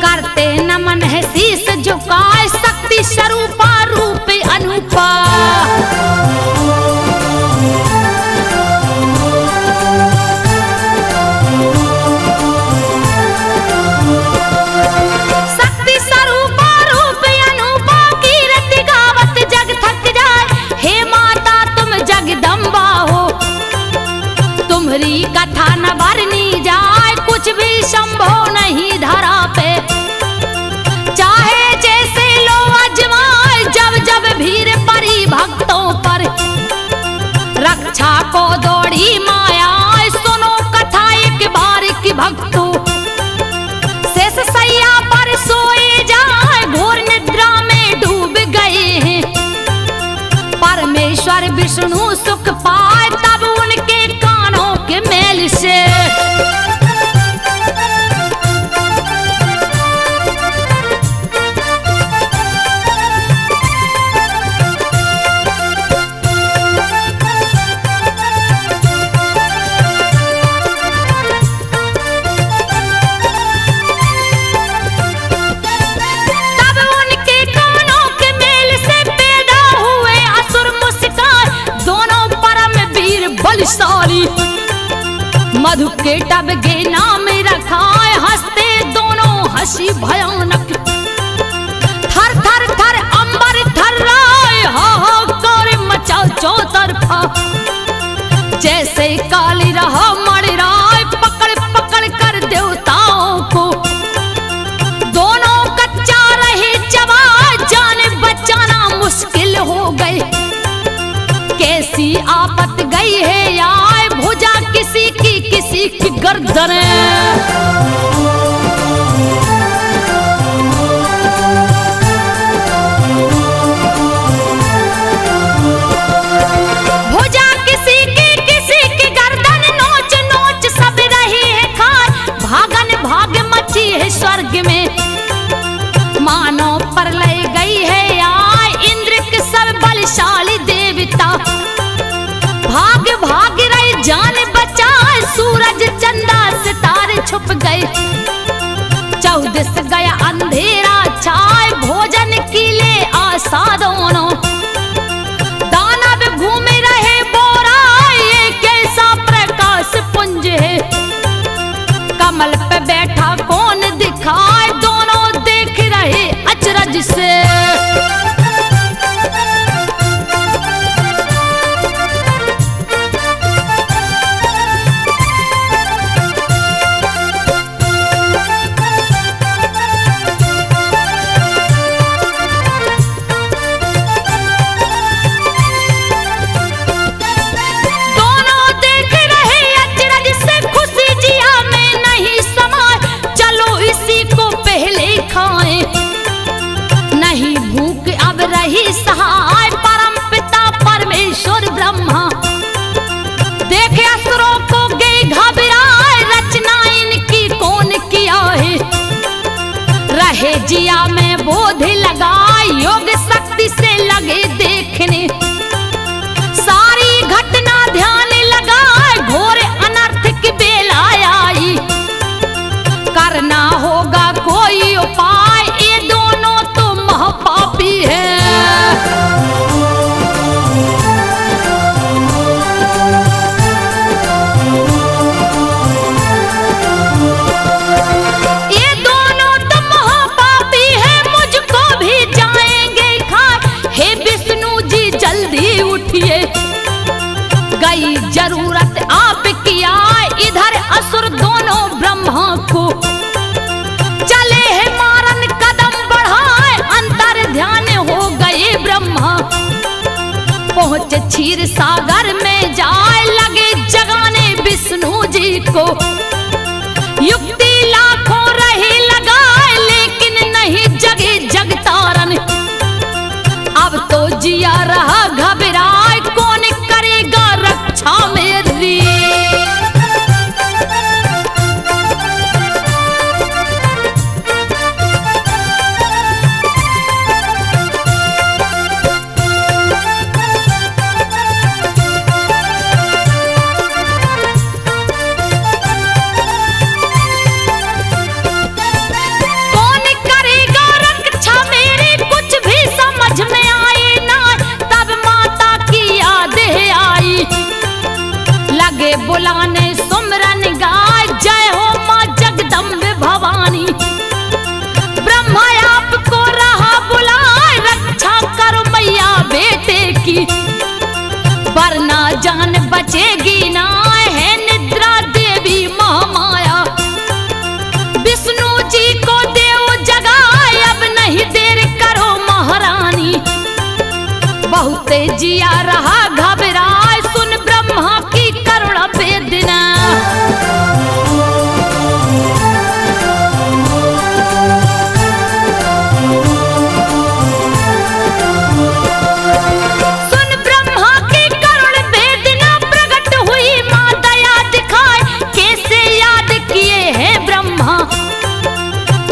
करते नमन है शीस झुकाए शक्ति स्वरूपा रूप अनुपा। शक्ति स्वरूपा रूप अनुपा कीर्ति गावत जग थक जाए। हे माता तुम जगदम्बा हो तुम्हारी कथा न वर्णी जाए। कुछ भी संभव नहीं धरा पे चाहे जैसे लो अजमाए। जब जब भीड़ पड़ी भक्तों पर रक्षा को दौड़ी माया। सुनो कथा एक बार की भक्तों शेष सैया पर सोए जाए। घोर निद्रा में डूब गए हैं परमेश्वर विष्णु सुख पाए। तब उनके कानों के मेल से मधु के टब के नाम रखा हंसते दोनों हंसी भयानक। थर थर थर अंबर थर्राए हाहाकार मचा चौतरफा। जैसे काली रहा मर राय पकड़ पकड़ कर देवताओं को। दोनों कच्चा रहे चबा जाने बचाना मुश्किल हो गए। कैसी आफत गई है यार भुजा किसी की गर्दन। भुजा किसी की गर्दन नोच नोच सब रही है खार। भागन भाग मची है स्वर्ग में मानो पर ले गई है यार। इंद्र के सब बलशाली देवता भाग भाग रही जान बचाए। सूरज चंदा सितारे छुप गए चौदिस गया अंधेरा छाए। भोजन की ले आशा दोनों दानव घूम रहे बोरा। ये कैसा प्रकाश पुंज है कमल पे बैठा कौन दिखाए। दोनों देख रहे अचरज से सहाय। परम पिता परमेश्वर ब्रह्मा देखे असुरों को गए घबराए। रचना इनकी कौन किया है रहे जिया में बोध लगा। क्षीर सागर में जाए लगे जगाने विष्णु जी को। युक्ति लाखों रही लगाए लेकिन नहीं जगे जगतारन। अब तो जिया रहा घबराए कौन करेगा रक्षा मेरी। बुलाने सुमरन गाय जय हो माँ जगदम्बे भवानी। ब्रह्मा आपको रहा बुलाए रक्षा करो मैया बेटे की। वरना जान बचेगी ना है निद्रा देवी महामाया। विष्णु जी को देव जगाए अब नहीं देर करो महारानी। बहुते जिया रहा घबराए सुन ब्रह्मा की करुणा वेदना। सुन ब्रह्मा की करुण वेदना प्रकट हुई मां दया दिखाए कैसे याद किए हैं ब्रह्मा।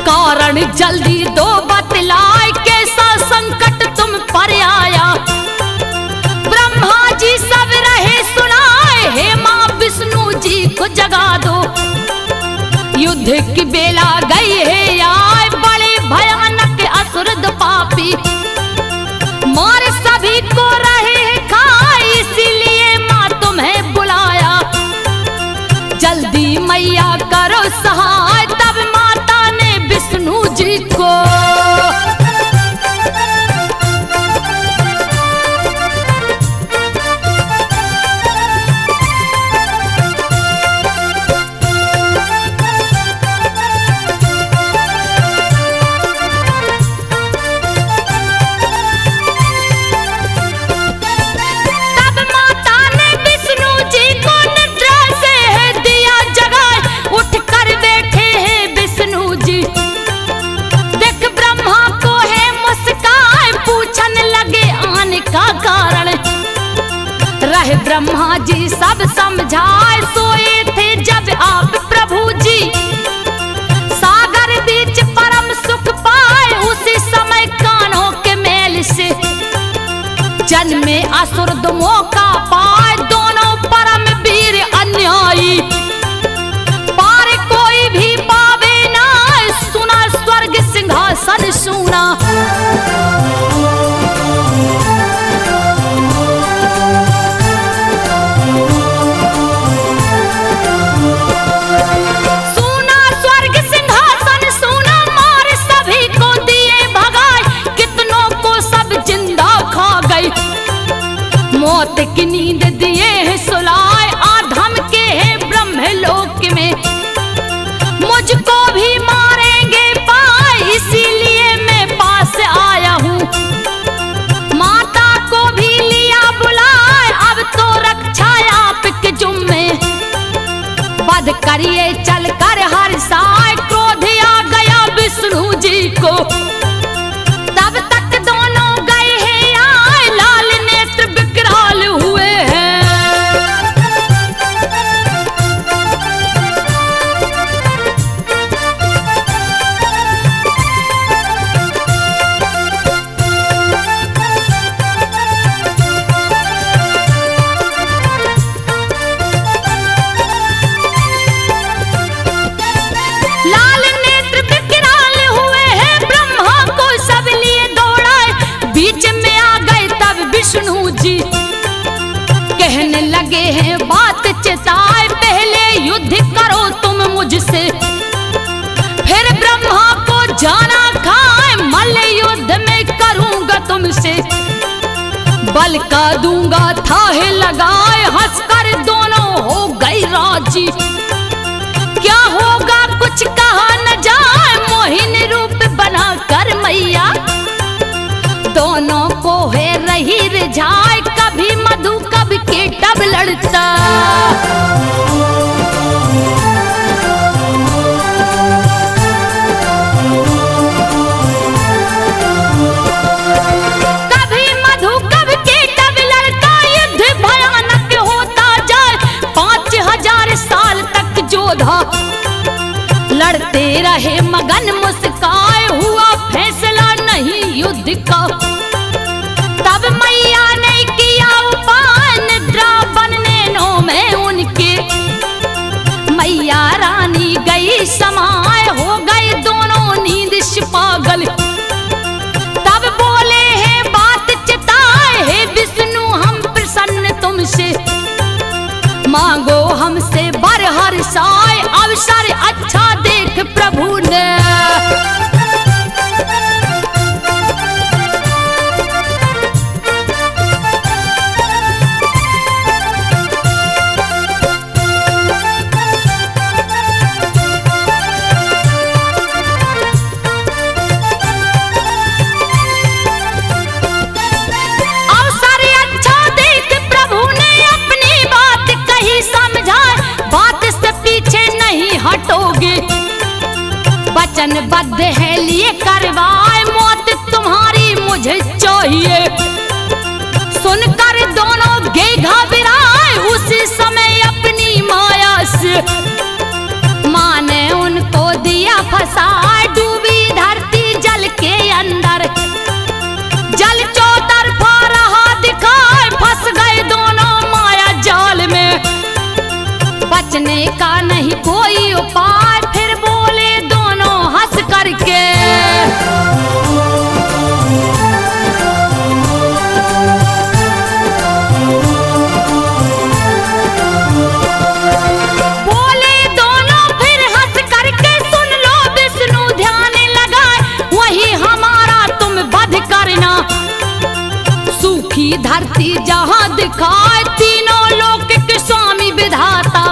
कारण जल्दी दो बतलाए कैसा संकट तुम पर आया। ब्रह्मा जी सब रहे सुनाए हे मां विष्णु जी को जगा दो। युद्ध की बेला गई है आए बड़े भयानक असुर पापी। मार सभी को रहे खाए इसीलिए मां तुम्हें बुलाया। जल्दी मैया करो सहाय तब माता ने विष्णु जी को। ब्रह्मा जी सब समझाए सोए थे जब आप प्रभु जी। सागर बीच परम सुख पाए उसी समय कानों के मेल से। जन्मे असुर दो मौका पाए दोनों परम वीर अन्यायी। पार कोई भी पावे ना सुना स्वर्ग सिंहासन सुना। मौत की नींद दिए हैं सुलाए आधम के हैं ब्रह्मलोक में। मुझको भी मारेंगे पाए इसीलिए मैं पास आया हूँ। माता को भी लिया बुलाए अब तो रक्षा आपके जुम्मे। वध करिए चल कर हर साय क्रोध आ गया विष्णु जी को। तब तक दोनों गए हैं आए लाल नेत्र विकराल हुए हैं। लाल नेत्र विकराल हुए हैं ब्रह्मा को सब लिए दौड़ाए। बीच में आ गए तब विष्णु जी कहने लगे हैं बात चिताए। पहले युद्ध करो तुम मुझसे फिर ब्रह्मा को जाना खाए। मल्ल युद्ध में करूंगा तुमसे बल का दूंगा थाहे लगाए। हंसकर दोनों हो गई राजी। क्या होगा कुछ कहा न जाए मोहिनी रूप बना कर मैया। दोनों को है रही रिझाए कभी मधु का लड़ता। कभी मधु कभी केटव लड़ता, युद्ध भयानक होता जाए। 5000 साल तक योद्धा लड़ते रहे मगन मुस्काए, हुआ फैसला नहीं युद्ध का। तब मैया ने किया उपाय, निद्रा बनने नो में उनके। मैया रानी गई समाए, हो गए दोनों नींद से पागल। तब बोले है बात चिताए, हे विष्णु हम प्रसन्न तुमसे। मांगो हमसे बर हर्षाए, अवसर अच्छा देख प्रभु ने। अवसर अच्छा देख प्रभु ने अपनी बात कही समझाए, बात से पीछे नहीं हटोगे। वचनबद्ध है लिए करवाए, मौत तुम्हारी मुझे चाहिए। सुनकर दोनों गे घबराए, उसी समय अपनी माया से। माँ ने उनको दिया फंसाए, डूबी धरती जल के अंदर। जल चौतरफा रहा दिखाए, फंस गए दोनों माया जाल में। बचने का नहीं कोई उपाय, फिर बोले दोनों हंस करके। बोले दोनों फिर हंस करके, सुन लो विष्णु ध्यान लगाए, वही हमारा तुम वध करना। सूखी धरती जहां दिखाए, तीनों लोक के स्वामी विधाता।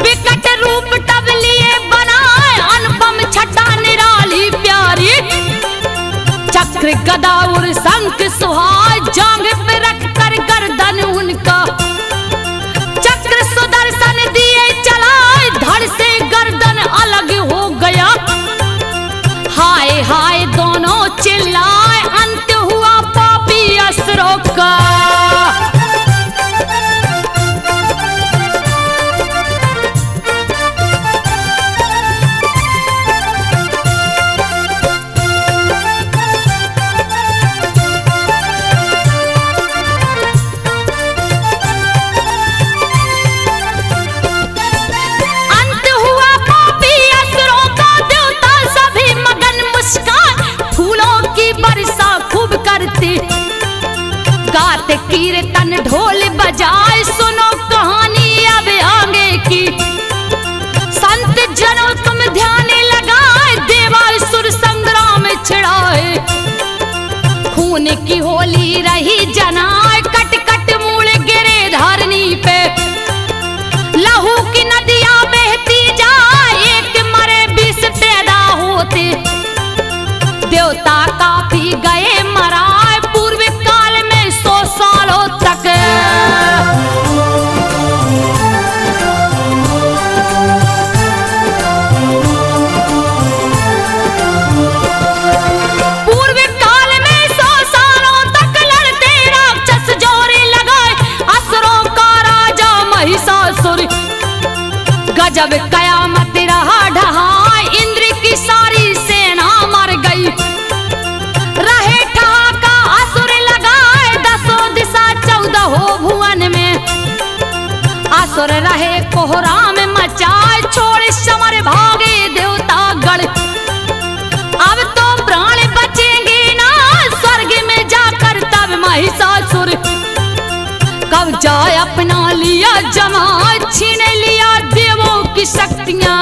विकट रूप तब लिए बनाए, अनुपम छटा निराली प्यारी। चक्र गदा और शंख सुहाए, जांग पे रख कर गर्दन उनका। चक्र सुदर्शन दिए चलाए, धड़ से गर्दन अलग हो गया। हाय हाय दोनों चिल्लाए, अंत हुआ पापी असुरों का। अंत हुआ पापी असुरों का, देवता सभी मगन मुस्कान। फूलों की वर्षा खूब करते, गाते कीर्तन ढोल बजाए। सुनो कहानी अब आगे की, संत जनों तुम ध्यान लगाए। देवासुर संग्राम छिड़ाए, खून की होली रही जनाए। कट कट मूल गिरे धरनी पे, लहू की नदियां बहती जाए। एक मरे 20 पैदा होते, देवता काफी गए मराए। पूर्व काल में 100 सालों तक। पूर्व काल में 100 सालों तक लड़ते राक्षस जोरे लगाए। असुरों का राजा महिषासुर, गजब कयामत रहा ढहाए। इंद्र की सारी सेना मर गई, रहे ठहाका असुर लगाए। 10 दिशा 14 भुवन में, असुर रहे कोहराम मचाए। छोड़ समर भागे देवता गढ़, अब तो प्राण बचेंगे ना। स्वर्ग में जाकर तब महिषासुर, कब्जा अपना लिया जमा। छीन लिया देवों की शक्तियां।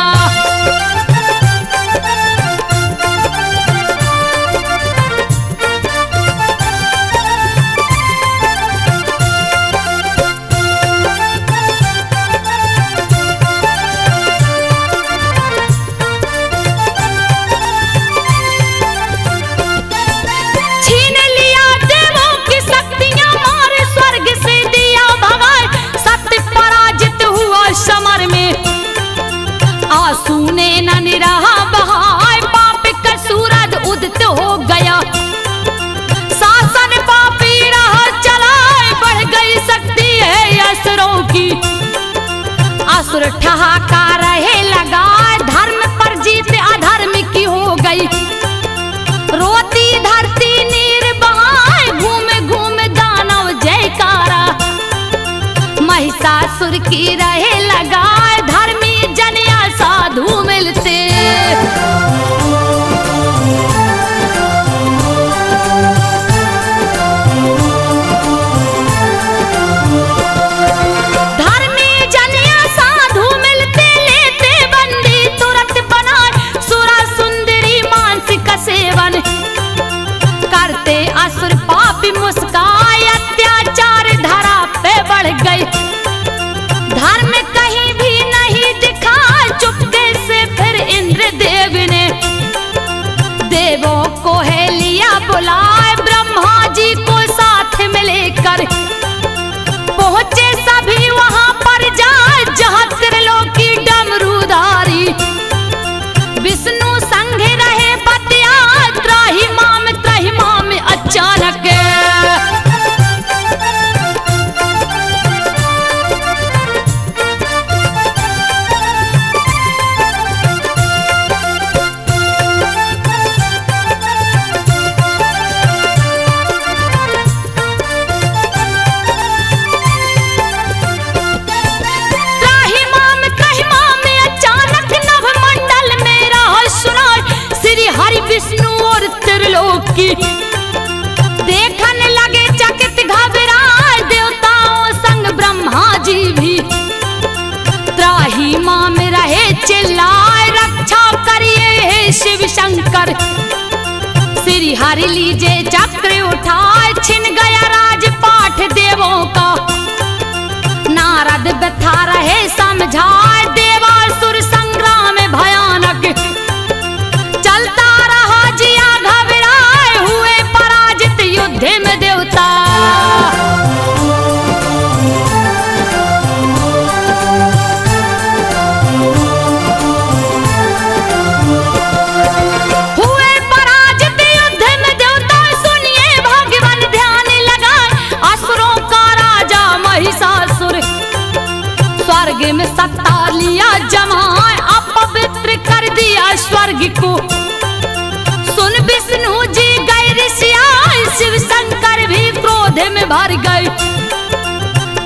असुर ठहाका रहे लगा, धर्म पर जीत अधर्म की हो गई। रोती धरती नीर बहाए, घूमे घूमे दानव जयकारा। महिषासुर की रहे लगा, धर्मी जन या साधु मिलते। असुर पापी मुस्काए, अत्याचार धरा पे बढ़ गए। धर्म कहीं भी नहीं दिखा, चुपके से फिर इंद्र देव ने देवों को है लिया बुलाए। ब्रह्मा जी को साथ में लेकर पहुंचे सभी वहां पर जाए, जहां त्रिलोकी डमरूधारी विष्णु संग रहे बतिया। त्राहिमाम अचानक विष्णु और त्रिलोकी देखने लगे चकित घबराए। देवताओं संग ब्रह्मा जी भी त्राहिमाम में रहे चिल्लाए, रक्षा करिए हे शिव शंकर। श्री हरि लीजे चक्र उठाए, छिन गया राजपाठ देवों का। नारद व्यथा रहे समझाए, देवासुर संग्राम भयानक चलता रहा। जिया घबराए हुए पराजित युद्ध में देवता। हुए पराजित युद्ध में देवता, सुनिए भगवान ध्यान लगाए। असुरों का राजा महिषासुर स्वर्ग में सत्ता लिया जमाए, अपवित्र कर दिया स्वर्ग को। सुन विष्णु जी गए ऋषियाए, शिव शंकर भी क्रोध में भर गए।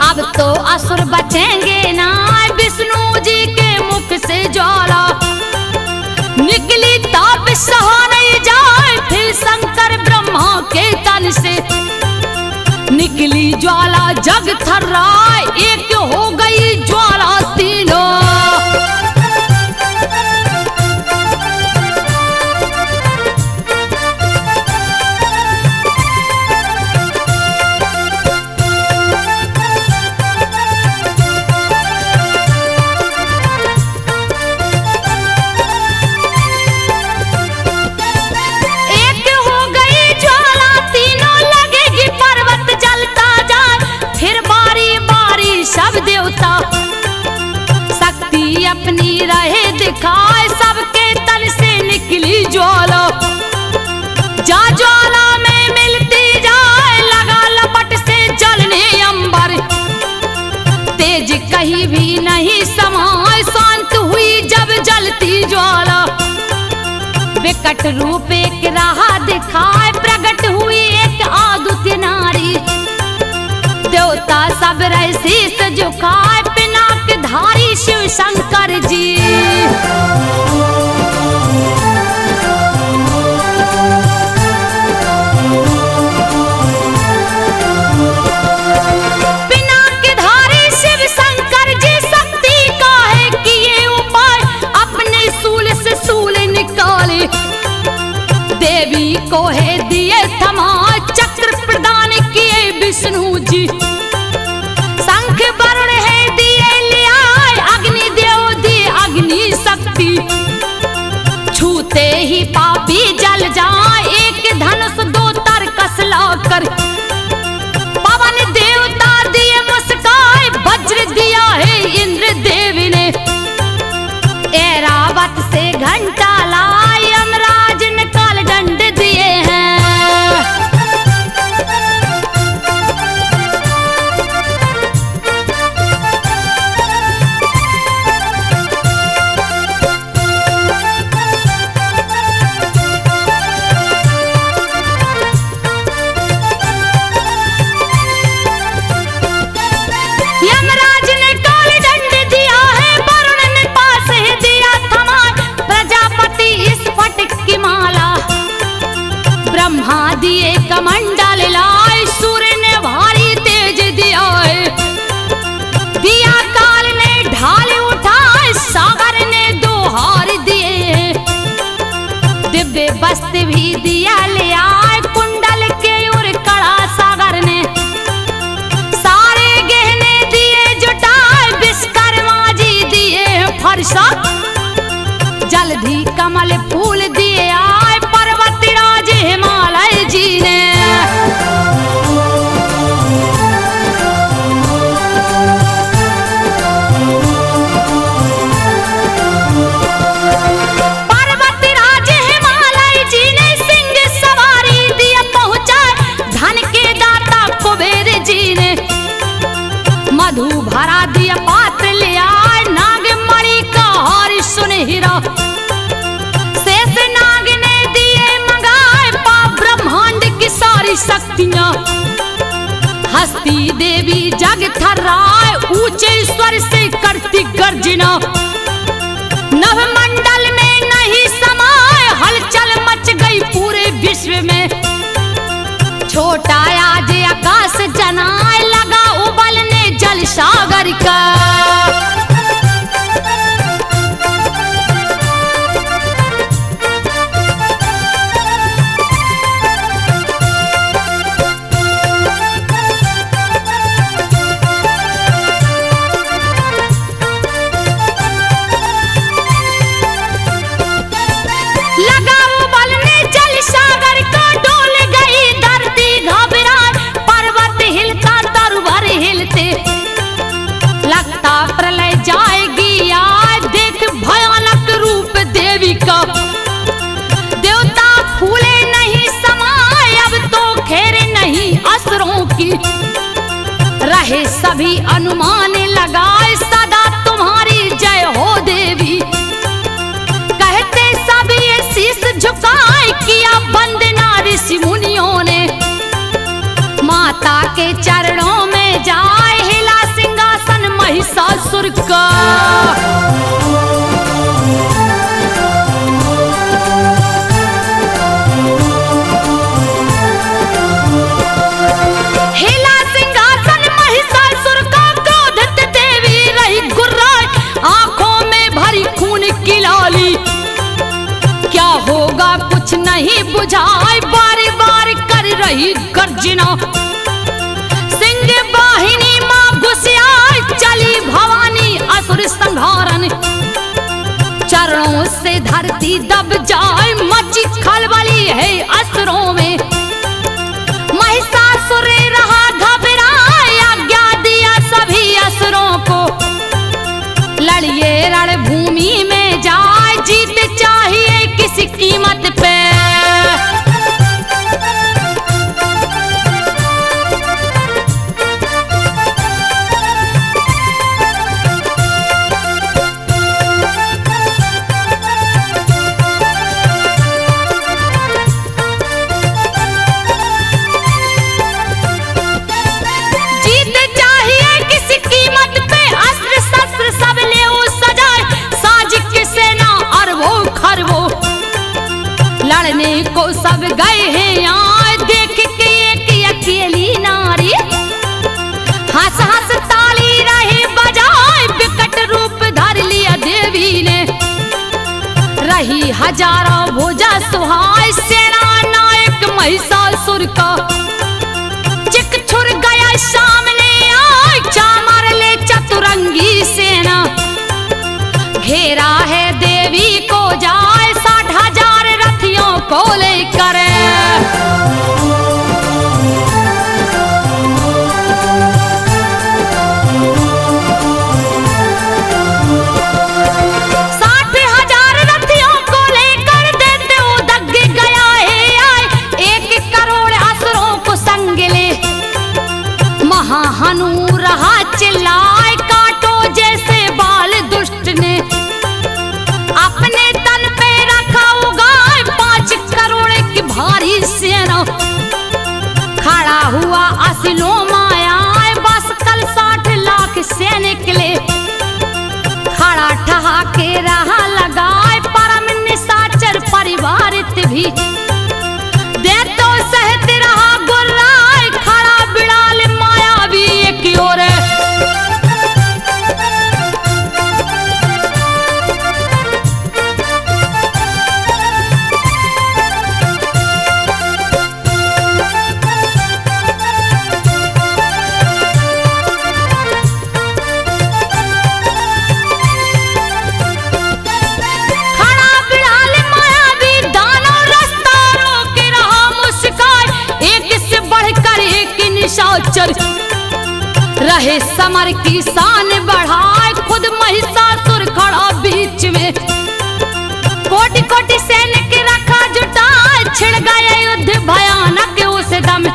अब तो असुर बचेंगे ना, विष्णु जी के मुख से ज्वाला निकली, ताप सहा नहीं जाए। फिर शंकर ब्रह्मा के तन से निकली ज्वाला, जग थर्राए, एक हो गई ज्वाला तीनों। शक्ति अपनी रहे दिखाए, सबके तन से निकली ज्वाला। जा ज्वाला में मिलती जाए, लगा लपट से जलने अंबर। तेज कहीं भी नहीं समाए, शांत हुई जब जलती ज्वाला। विकट रूप एक राह दिखाए, प्रकट हुई एक आदुत नारी। देवता सब रहे शीस झुकाए, पिनाक धारी शिव शंकर जी। पिनाक धारी शिव शंकर जी, शक्ति का है किए उपाय, अपने सूल से सूल निकाले। देवी को है दिए थमा, चक्र प्रदान किए विष्णु जी। शंख वरुण है दिए लिया, अग्नि देव दिए अग्नि शक्ति। छूते ही पापी जल जाए, एक धनुष दो तरकस लाकर। पवन देवता दिए मुस्काए, वज्र दिया है इंद्र देव ने। ऐरावत से घंटा लाए, यमराज ने काल दंड दिए हैं। ब्रह्मा दिए कमंडल लाए, सूर्य ने भारी तेज दिया, दिया काल ने ढाल उठाए, सागर ने दो हार दिए, दिव्य वस्त्र भी दिया ले आए, कुंडल के और कड़ा सागर ने, सारे गहने दिए जुटाए, विश्वकर्मा जी दिए फरसा, जल्दी कमल फूल दिए आए, पर्वत राज हिमालय जी ने। पर्वत राज हिमालय जी ने सिंह सवारी दिए पहुंचाए, धन के दाता कुबेर जी ने, मधु भरा दिया पात्र ले आए, नागमणि का हार सुनहरा, शेष नाग ने दिए मंगाए, ब्रह्मांड की सारी शक्तियां, हस्ती देवी जग थर्राए, ऊंचे स्वर से करती गर्जना, नवमंडल में नहीं समाए, हलचल मच गई पूरे विश्व में, छोटा आज आकाश जनाए, लगा उबलने जल सागर का। लगा उबलने जल सागर का, डोल गई धरती घबराए, पर्वत हिलता तरुवर हिलते, लगता प्रलय जाएगी आज, देख भयानक रूप देवी का, देवता फूले नहीं समाए, अब तो खेर नहीं असुरों की, रहे सभी अनुमान लगाए, सदा तुम्हारी जय हो देवी, कहते सभी शीश झुकाए, किया वंदना ऋषि मुनियों ने, माता के चरणों में जाए, हिला सिंहासन महिषासुर का। हिला सिंहासन महिषासुर का, क्रोधित देवी रही गुर्राए, आंखों में भरी खून की लाली, क्या होगा कुछ नहीं बुझाए, बारी बारी कर रही गर्जना, सिंह वाहिनी मां घुसियाए, चली भवानी असुर संहारन, चरणों से धरती दब जाए, मची खलबली है असुरों में, महिषासुर रहा घबराए, आज्ञा दिया सभी असुरों को, लड़िए रणभूमि में जाए, जीत चाहिए किसी कीमत पे। जीत चाहिए किसी कीमत पे, अस्त्र शस्त्र सब ले सजाए, साज की सेना अरबों खरबों, लड़ने को सब गए हैं आए, देख के एक अकेली नारी, हंस हंस ताली रही बजाए, विकट रूप धर लिया देवी ने, रही हजारों भुजा सुहाए, सेना नायक महिषासुर का, चिक छुर गया सामने आए, चामर ले चतुरंगी सेना, घेरा है देवी को जाए, 60,000 रथियों को लेकर, हनु रहा चिल्लाए, काटो जैसे बाल दुष्ट ने, अपने तन पे रखा उगाए, 5 करोड़ की भारी सेना, खड़ा हुआ असिलो माया, बस कल 60 लाख सैनिक ले, खड़ा ठहाके रहा लगाए, परम निशाचर परिवारित भी, दे तो रहे समर की शान बढ़ाए, खुद महिषासुर खड़ा बीच में। कोटि कोटि सैनिक रखा जुटाए, छिड़ गए युद्ध भयानक उस दम।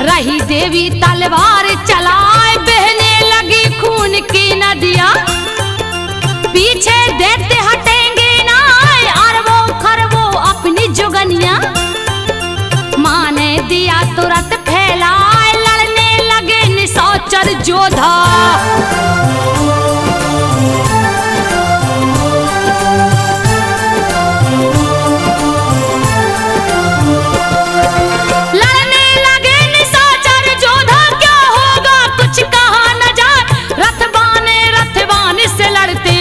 रही देवी तलवार चलाए, बहने लगी खून की नदियां। पीछे देते हटेंगे ना अरबों खरबों अपनी जुगनियां। माँ ने दिया तुरंत फैलाए, लड़ने लगे निशाचर योद्धा। लड़ने लगे निशाचर योद्धा, क्या होगा कुछ कहा न जाए। रथवान से लड़ते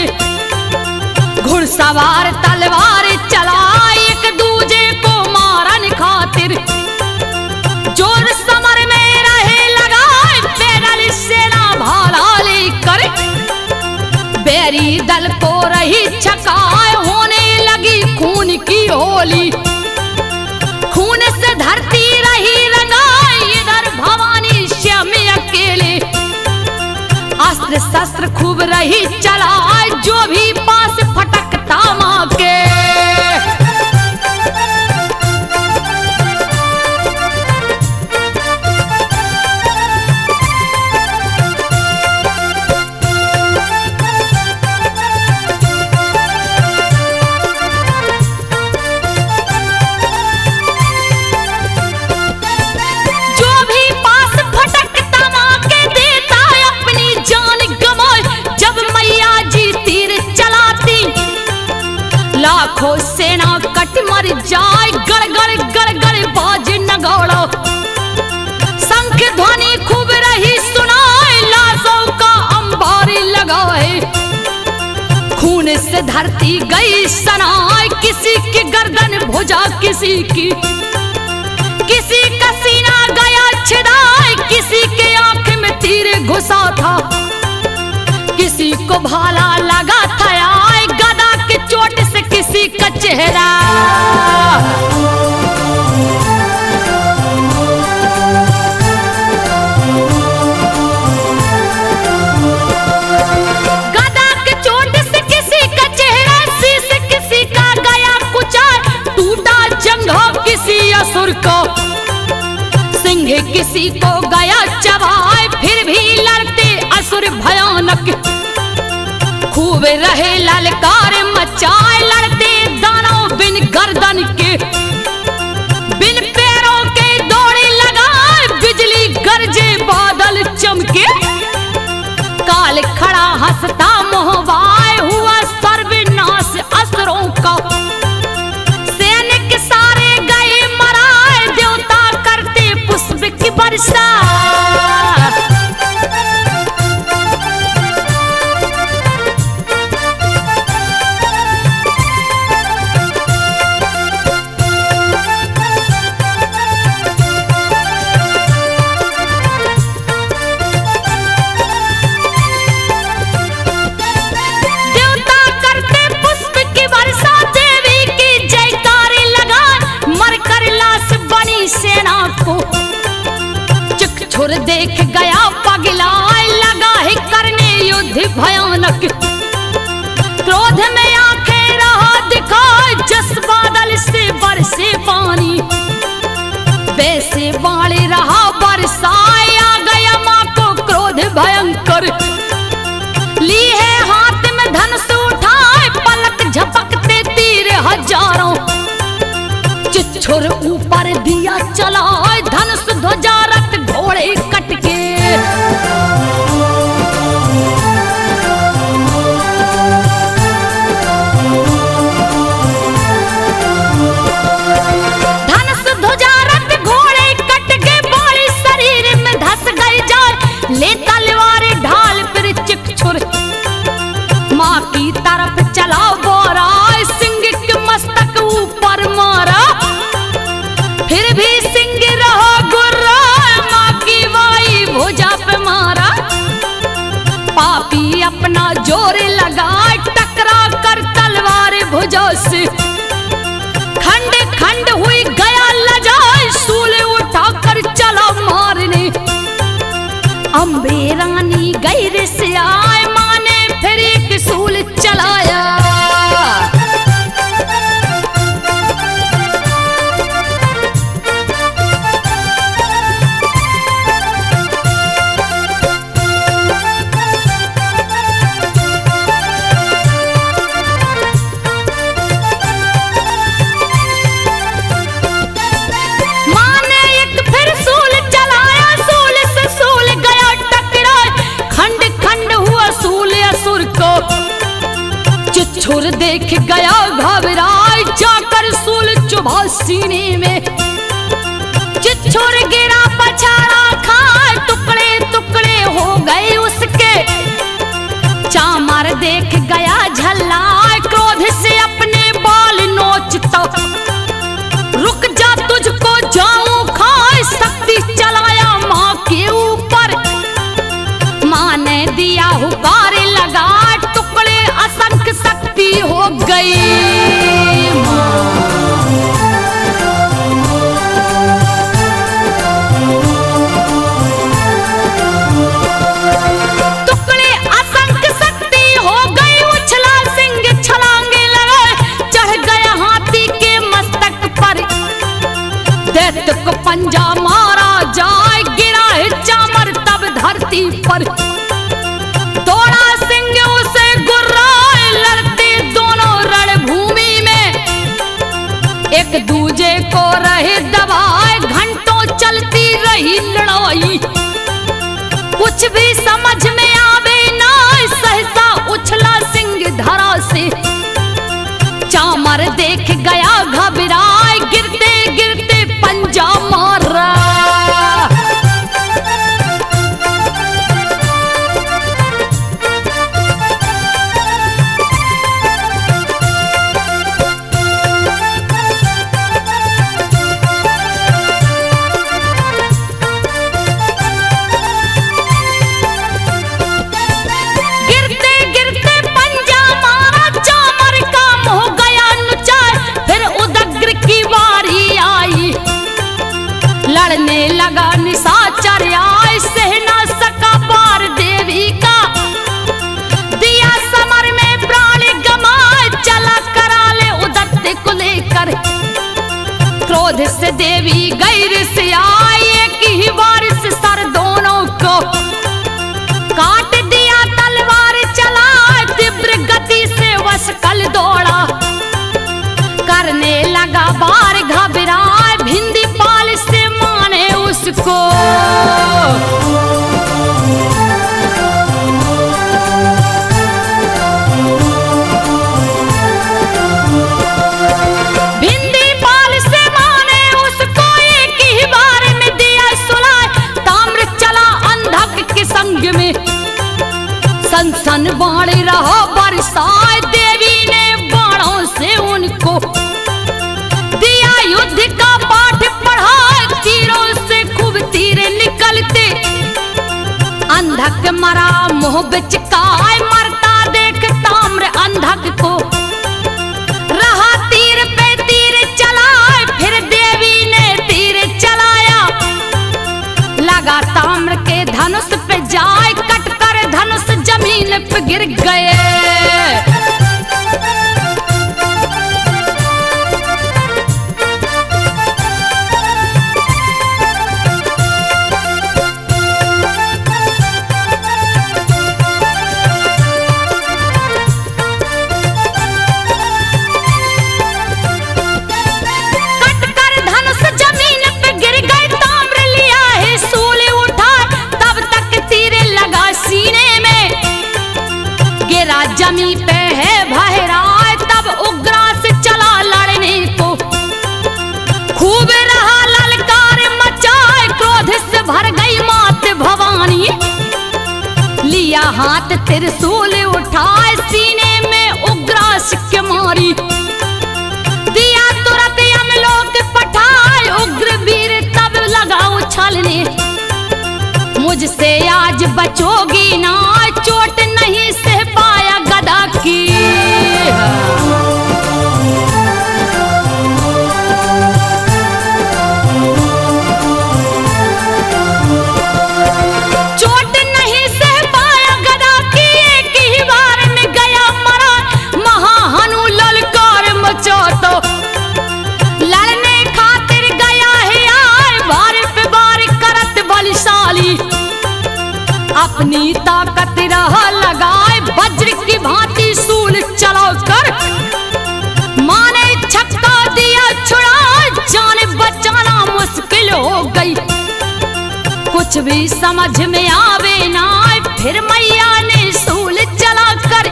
घुड़सवार तलवार चलाए, एक दूजे को मारन खातिर। जोर समर में रहे लगाए, पैदल सेना भाला लेकर। बैरी दल को रही छकाए, होने लगी खून की होली। खून से धरती रही रंगाई, इधर भवानी श्याम अकेले। अस्त्र शस्त्र खूब रही चलाए, जो भी पास फटकता माँ के। लाखों सेना कट मर जाए, गड़ बाज नगौड़ो। शंख ध्वनि खूब रही सुनाए, लाशों का अंबारी लगाए। खून से धरती गई सनाए, किसी की गर्दन भुजा किसी की। किसी का सीना गया छिदाए, किसी के आंख में तीर घुसा था। किसी को भाला लगा था आए, गदा की चोट से किसी का चेहरा। गदा की चोट से किसी का चेहरा, शीश किसी का गया कुचा। टूटा जंघा किसी असुर को, सिंह किसी को गया चबाए। फिर भी लड़ते असुर भयानक, खूब रहे ललकार मचाए। लड़ते दानव बिन गर्दन के, बिन पैरों के दौड़े लगाए। बिजली गरजे बादल चमके, काल खड़ा हंसता मोहवाए। हुआ सर्वनाश असुरों का, सैनिक सारे गए मराए। देवता करते पुष्प की वर्षा। छुर देख गया पगलाए, लगा है करने युद्ध भयानक। क्रोध में आंखें रहा दिखाए, जस बादल से बरसे पानी। वैसे बाणे रहा बरसाए, आ गया माँ को क्रोध भयंकर। ली है हाथ में धनुष उठाए, पलक झपकते तीर हजारों। चिच्छुर ऊपर दिया चलाए, धनुष ध्वजा रथ घोड़े कटके। धनुष ध्वजा रथ घोड़े कटके, बॉडी शरीर में धस गई जाए। ले तलवार ढाल फिर चिच्छुर माँ की तरफ चला बोरा। सिंह के मस्तक ऊपर मारा, फिर भी सिंह रहा गुर्रा। माँ की वाई भुजा पे मारा। पापी अपना जोर लगा, टकरा कर तलवार भुजा से। खंड खंड हुई गया लजाए, सूल उठा कर चला मारने। अम्बे गई रिसियाए, माँ ने फिर एक सूल चलाया। छुर देख गया घबराए, जाकर सूल चुभा सीने में। चिच्छुर गिरा पछाड़ा खाए, टुकड़े टुकड़े हो गए उसके। चामर देख गया झल्लाए, क्रोध से अपने बाल नोचता। रुक जा तुझको जाऊं खाए, शक्ति चलाया माँ के ऊपर। माँ ने दिया हुकार लगा, टुकड़े असंख्य शक्ति हो गई। टुकड़े असंख्य शक्ति हो गई, उछला सिंह छलांगे लगाए, चढ़ गया हाथी के मस्तक पर। दैत्य को पंजा मारा जाए, गिरा है चामर तब धरती पर। दौड़ा सिंह उसे गुर्राए, लड़ते दोनों रणभूमि में। एक दूजे को रहे दबाए, घंटों चलती रही लड़ाई। कुछ भी समझ में आवे ना, सहसा उछला सिंह धरा से। चामर देख गया घबराए, गिरते गिरते पंजा मारा। लड़ने लगा निशाचर आए, सह ना सका पार देवी का। दिया समर में प्राण गमाए, चला करा ले उदत्ते को लेकर। क्रोध से देवी गई रिसियाए, एक ही बार से सर दोनों को काट दिया। तलवार चला तीव्र गति से वशकल दौड़ा, करने लगा बार घबराए। भिंदी पाल से माने उसको, भिंदी पाल से माने उसको, एक ही बार में दिया सुलाए। ताम्र चला अंधक के संग में, सन बाण रहा बरसाए। देवी ने बाणों से उनको दिया युद्ध का पाठ पढ़ा, तीरों से खूब तीर निकलते। अंधक मरा मुंह बिचकाए, मरता देख ताम्र अंधक को। रहा तीर पे तीर चलाए, फिर देवी ने तीर चलाया। लगा ताम्र के धनुष पे जाए, कट कर धनुष जमीन पे गिर गए। जमी पे है भहराए, तब उग्रास चला लड़ने को। खूब रहा ललकार मचाए, क्रोध से भर गई मात भवानी। लिया हाथ त्रिशूल उठाए, सीने में उग्रास के मारी। दिया तुरंत यमलोक पठाए, उग्र वीर तब लगा उछलने। मुझसे आज बचोगी ना, चोट नहीं सह पाया गदा की। चोट नहीं सह पाया अपनी ताकत रहा लगाए वज्र की भांति सूल चला कर माने छक्का दिया छुड़ा जान बचाना मुश्किल हो गई। कुछ भी समझ में आवे ना फिर मैया ने सूल चला कर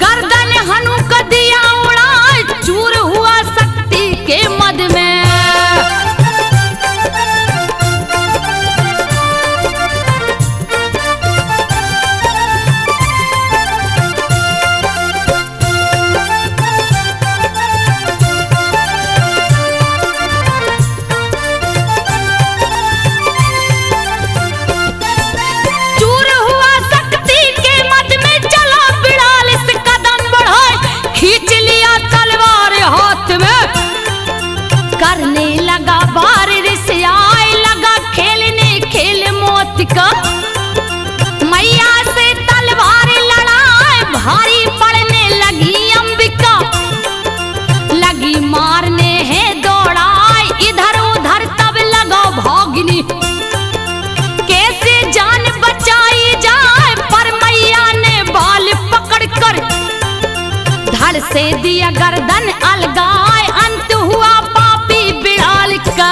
गर्दन हनु का दिया उड़ा चूर हुआ शक्ति के मद में। करने लगा बार रिसाए लगा खेलने खेल मौत का मैया से तलवार लड़ाए भारी पड़ने लगी अंबिका लगी मारने है दौड़ाए इधर उधर तब लगा भागनी कैसे जान बचाई जाए पर मैया ने बाल पकड़ कर धड़ से दिया गर्दन अलगाए अंत हुआ बिड़ाल का।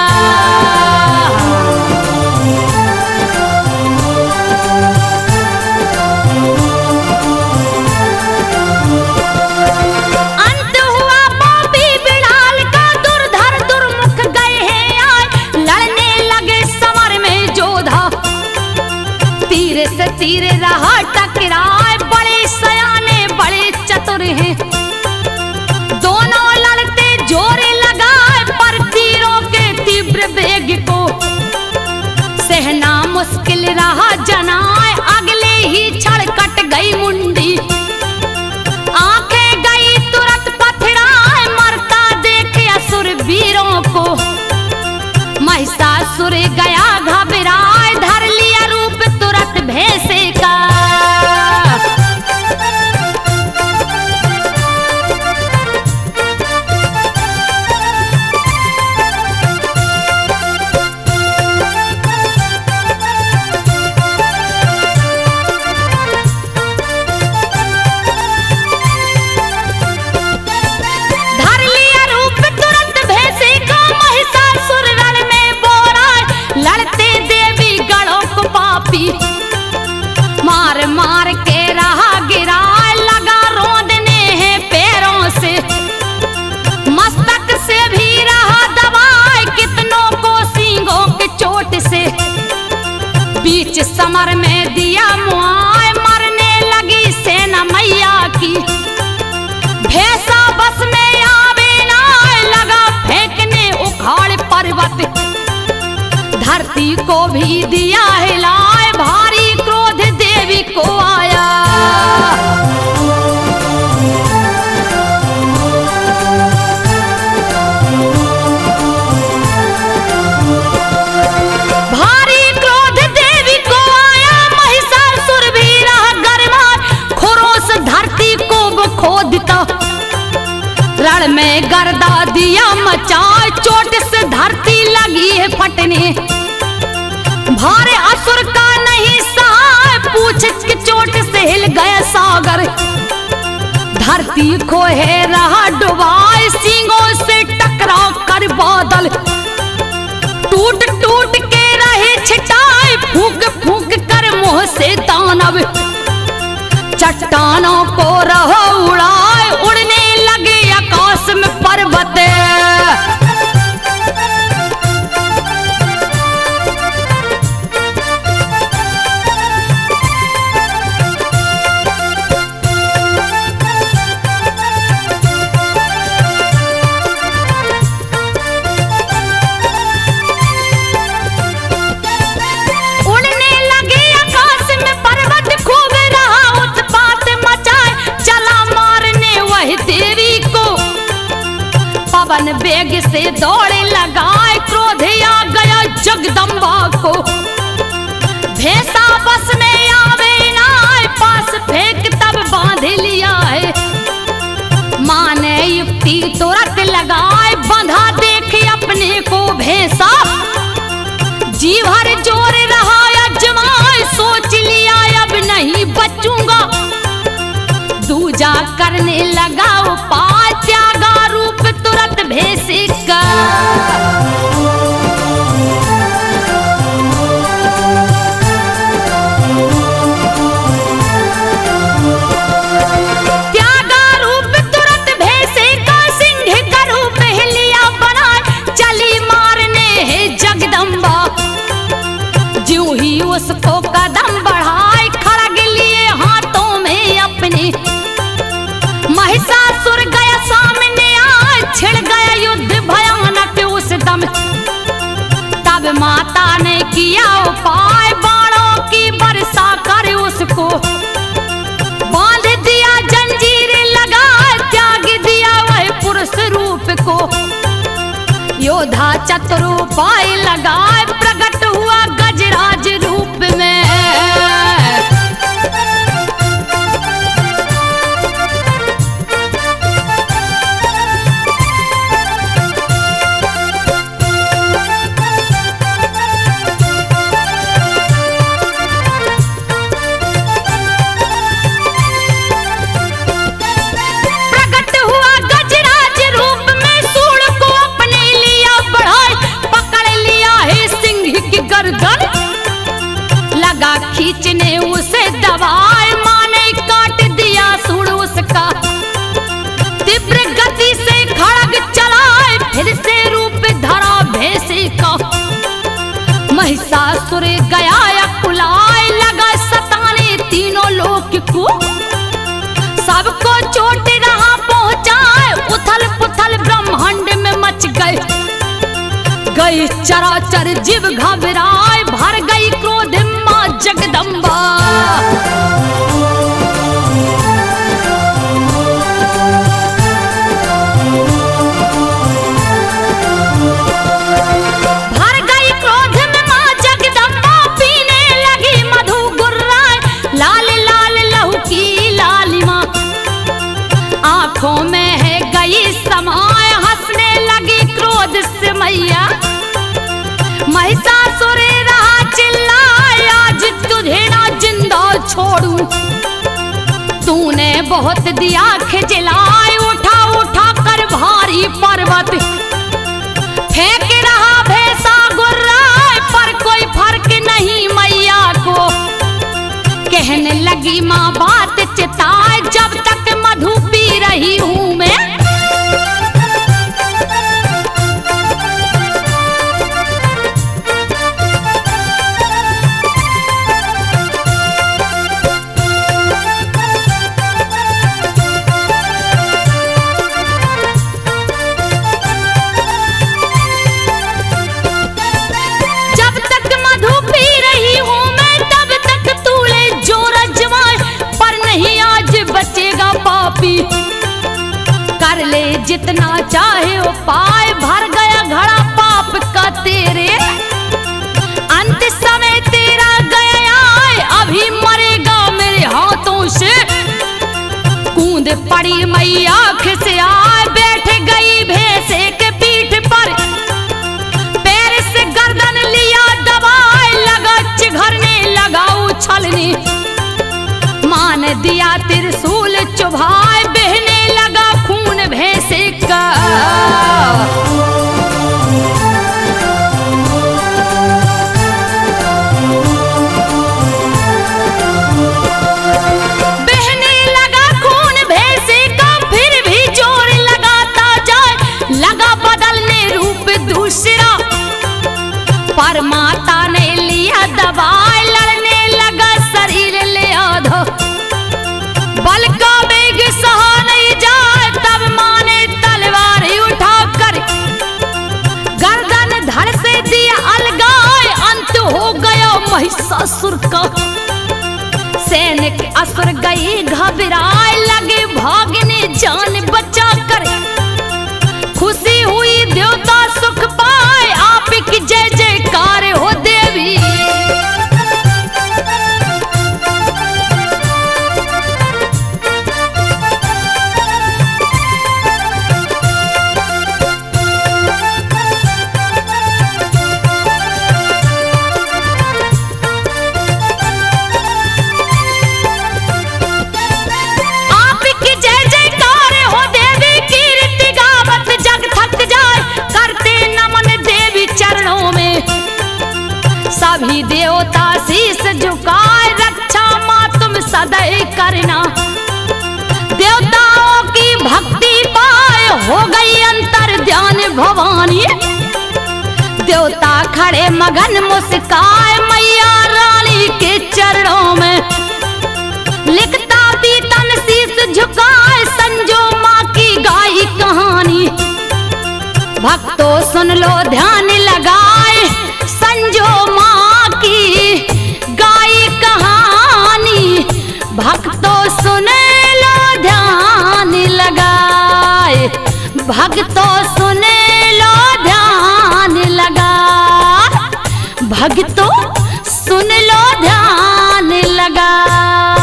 अंत हुआ पापी बिड़ाल का दुर्धर दुर्मुख गए हैं आए लड़ने लगे समर में जोधा तीर से तीर रहा टकराए बड़े सयाने बड़े चतुर हैं दोनों लड़ते जोरे लगाए पर तीरों के तीव्र वेग को सहना मुश्किल रहा जनाए अगले ही क्षण कट गई मुंडी आंखें गई तुरंत पथराए मरता देखे असुर वीरों को महिषासुर गया घबराए धर लिया रूप तुरंत भैंसे का। मार मार के रहा गिरा लगा रोंदने हैं पैरों से मस्तक से भी रहा दबाए कितनों को सींगों के चोट से बीच समर में दिया मुआए मरने लगी सेना मैया की भैंसा बस में आवे ना लगा फेंकने उखाड़ पर्वत धरती को भी दिया हिलाए भारी क्रोध देवी को आया। भारी क्रोध देवी को आया महिषासुर भी रहा गरमाए खुरों से धरती को वो खोदता रण में गर्दा दिया मचाए चोट से धरती लगी है फटने भारे असुर का नहीं सहा पूछ की चोट से हिल गया सागर धरती खोहे रहा डुबाए सींगों से टकराव कर बादल टूट टूट के रहे छिटाए फूंक फूंक कर मुंह से दानव चट्टानों को रहा उड़ाए उड़ने लगे आकाश में पर्वत पवन वेग से दौड़े लगाए क्रोध आ गया जगदम्बा को भैंसा बस में आवे ना पास फेंक तब बांध लिया है माँ ने युक्ति तुरंत लगाए बंधा देखे अपने को भैंसा जी भर जोर रहा अजमाए सोच लगा उपाय, त्यागा रूप तुरंत भेष का। त्यागा रूप तुरंत भेष का, सिंह का रूप लिया बनाए, चली मारने है जगदम्बा। ज्यों ही उसको कदम बढ़ाए, खड़ग लिए हाथों में अपने, महिषासुर गया सामने आए, छिड़ गया युद्ध भयानक उस दम। तब माता ने किया उपाय, बाणों की वर्षा कर उसको बांध दिया, जंजीर लगा त्याग दिया वह पुरुष रूप को। योद्धा चतुरुपाय लगाए, प्रकट हुआ गजराज रूप में। प्रकट हुआ गजराज रूप में, सूंड को अपने लिया बढ़ाए, पकड़ लिया है सिंह की गर्दन, लगा खींचने उसे दबाए, माने काट दिया सूंड उसका। तीव्र गति से खड़ग चलाए, फिर से रूप धरा भेष का। महिषासुर गया अकुलाए, लगा सताने तीनों लोक को, सबको चोट रहा पहुंचाए, उथल पुथल ब्रह्मांड में मच गए। गई चराचर जीव घबराए, भर गई क्रोध मां जगदम्बा। भर गई क्रोध में मां जगदम्बा, पीने लगी मधु गुर्राए, लाल लाल लहू की लालिमा आंखों में है गई समाए, हंसने लगी क्रोध से मैया। महिषासुर रहा चिल्लाए, आज तुझे ना जिंदा छोड़ूं, तूने बहुत दिया खिजलाए, उठा उठा कर भारी पर्वत, फेंक रहा भैंसा गुर्राए, पर कोई फर्क नहीं मैया को। कहने लगी माँ बात चिताए, जब तक मधु पी रही हूँ मैं, जब तक मधु पी रही हूँ मैं, तब तक तूले जोर अजमाए, पर नहीं आज बचेगा पापी। कर ले जितना चाहे उपाय, भर गया घड़ा पाप का तेरे, अंत समय तेरा गया आए, अभी मरेगा मेरे हाथों से। कूद पड़ी मैया खिसियाए, बैठ गई भैंसे के पीठ पर, पैर से गर्दन लिया दबाए, लगा चिघरने लगा उछलने, मान दिया त्रिशूल चुभाए, बहने लगा खून भैंसे का। बहने लगा खून भैंसे का, फिर भी जोर लगाता जाए, लगा बदलने रूप दूसरा, पर माता ने लिया दबाए, लड़ने लगा शरीर ले आधा, बल का वेग सहा नहीं जाए, तब माँ ने तलवार उठा कर गर्दन धड़ से दिया अलगाए, अंत हो गया महिषासुर का। सैनिक असुर गए घबराए, लगे भागने जान बचा कर, खुशी हुई देवता सुख पाए, आप की जय जयकार हो देवी। आपकी जय जयकार सभी देवता शीस झुकाए, रक्षा माँ तुम सदैव करना। देवताओं की भक्ति पाए हो गई अंतर ध्यान भवानी। देवता खड़े मगन मुस्काए मैया रानी के चरणों में। लिखता बीतन शीस झुकाए संजो माँ की गाई कहानी। भक्तों सुन लो ध्यान लगाए संजो माँ की गाई कहानी। भक्तों सुन लो ध्यान लगाए, भक्तों सुन लो ध्यान लगाए, भक्तों सुन लो ध्यान लगाए।